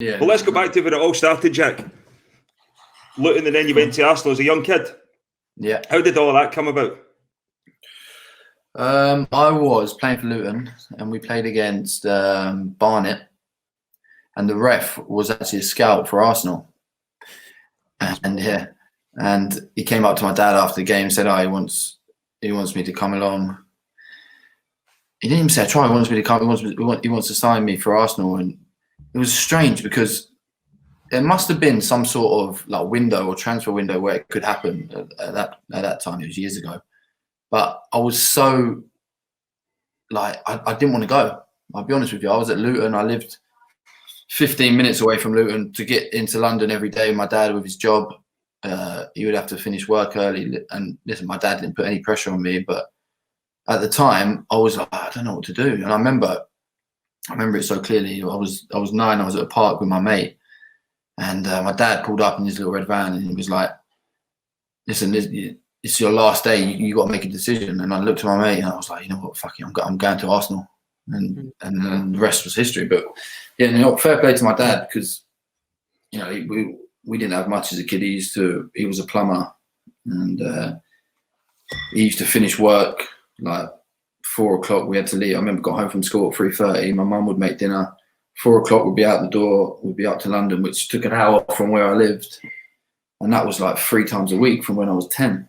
Yeah. Well, let's go back to where it all started, Jack. Luton, and then you went to Arsenal as a young kid. Yeah. How did all that come about? I was playing for Luton, and we played against Barnet, and the ref was actually a scout for Arsenal. And he came up to my dad after the game and said, "Oh, he wants me to come along." He didn't even say try. He wants me to come. He wants to sign me for Arsenal, and it was strange because there must have been some sort of like window or transfer window where it could happen at that time. It was years ago, but I was so like I didn't want to go. I'll be honest with you. I was at Luton. I lived 15 minutes away from Luton to get into London every day. My dad with his job, he would have to finish work early. And listen, my dad didn't put any pressure on me, but at the time I was like, I don't know what to do. And I remember it so clearly. I was 9. I was at a park with my mate, and my dad pulled up in his little red van, and he was like, "Listen, it's your last day. You got to make a decision." And I looked at my mate, and I was like, "You know what? Fuck it. I'm going to Arsenal." And then the rest was history. But yeah, fair play to my dad, because we didn't have much as a kid. He was a plumber, and he used to finish work like 4 o'clock. We had to leave. I remember got home from school at 3:30. My mum would make dinner. 4 o'clock we'd be out the door. We'd be up to London, which took an hour from where I lived, and that was like 3 times a week from when I was 10.